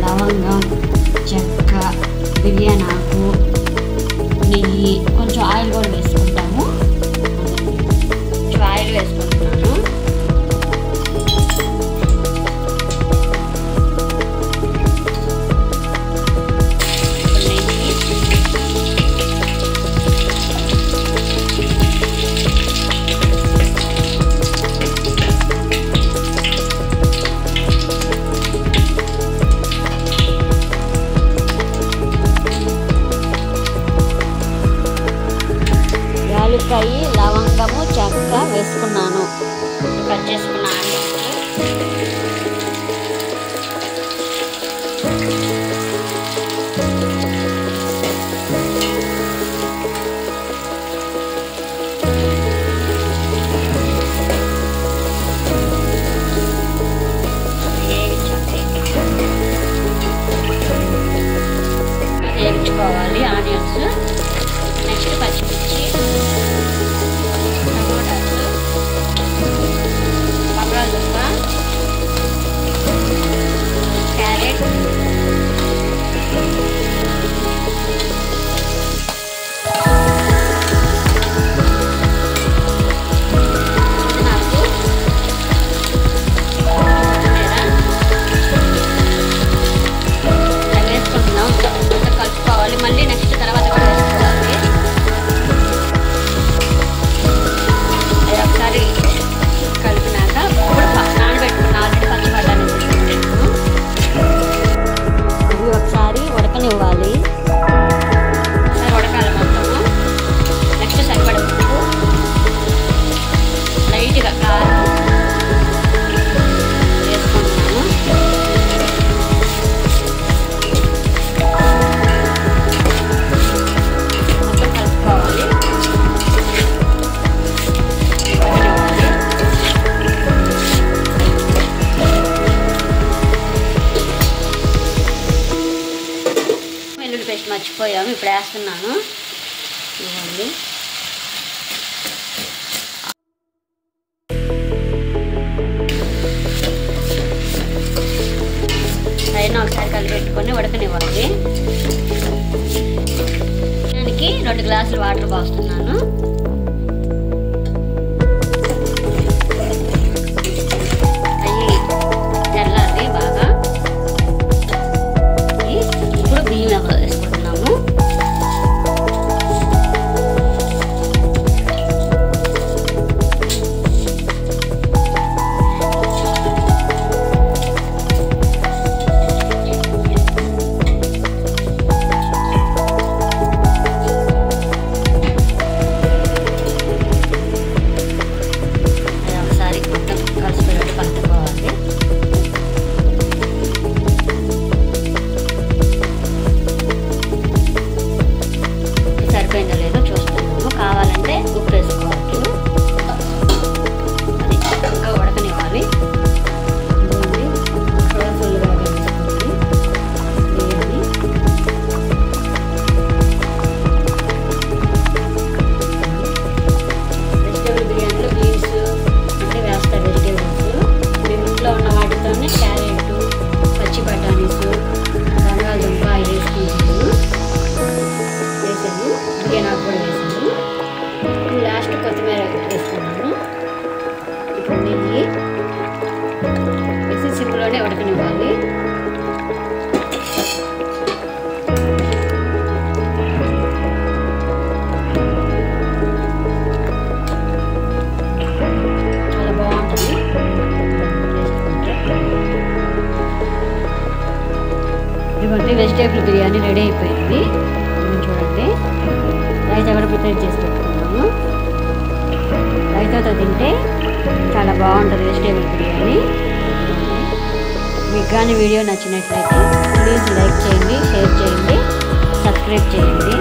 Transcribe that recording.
లవంగం, చెక్క, బిర్యానీ ఆకు, నెయ్యి, కొంచెం ఆయిల్ కూడా వేసుకుంటాము. కొంచెం ఆయిల్ వేసుకుంటున్నాను. యాలక్కాయ, లవంగము, చెక్క వేసుకున్నాను. కట్ చేసుకున్న ఆనియన్స్, వేయించుకోవాలి ఆనియన్స్. నెక్స్ట్ పచ్చిమిర్చి, టమోటాలు, బంగాళదుంప, క్యారెట్, మళ్ళీ నెక్స్ట్ తర్వాత కూడా వేసుకోవాలి. ఒకసారి కలిపినాక ఇప్పుడు నానబెట్టుకున్న ఆల్రెడీ పచ్చి బఠానీ వేసుకుంటాము. అవి ఒకసారి ఉడకనివ్వాలి. ఒకసారి ఉడకాలి మొత్తము. నెక్స్ట్ సరిపడ ఉప్పు, లైట్గా కారం వేసుకుంటున్నాము. పేస్ట్ మర్చిపోయాము, ఇప్పుడు వేస్తున్నాను. ఇవ్వండి. అయినా ఒకసారి కలిపెట్టుకొని ఉడకనివ్వాలి. దానికి 2 గ్లాసులు వాటర్ పోస్తున్నాను. అవి తెల్లాలి బాగా. ఇప్పుడు బియ్యం వేసుకుంటున్నాము. ఒకసారి మొత్తం కలిసిపోయేట్టు కలుపుకోవాలి. సరిపోయిందో లేదో చూస్తున్నాము. కావాలంటే ఉప్పు వేసుకోవచ్చు. అది చక్కగా ఉడకనివ్వాలి. కలర్ఫుల్గా వేసుకోవాలి బిర్యానీ. వెజిటేబుల్ బిర్యానీలో బీన్స్ అంటే వేస్తారు. వెజిటేబుల్స్ మేము ఇంట్లో ఉన్న వాటితోనే క్యారెట్, పచ్చి బఠానీస్, బంగాళదుంప వేసుకుంటాము. వేసాను, బిర్యానీ ఆకు కూడా వేసాను. లాస్ట్ కొత్తిమీర వేసుకున్నాను. ఇప్పుడు నెయ్యి వేసి సిమ్లోనే ఉడకనివ్వాలి. చాలా బాగుంటుంది. ఇదిగోండి, వెజిటేబుల్ బిర్యానీ రెడీ అయిపోయింది. చూడండి, రైతా కూడా ప్రిపేర్ చేసి పెట్టుకున్నాము. రైతాతో తింటే చాలా బాగుంటుంది వెజిటేబుల్ బిర్యానీ. మీకు కానీ వీడియో నచ్చినట్లయితే ప్లీజ్ లైక్ చేయండి, షేర్ చేయండి, సబ్స్క్రైబ్ చేయండి.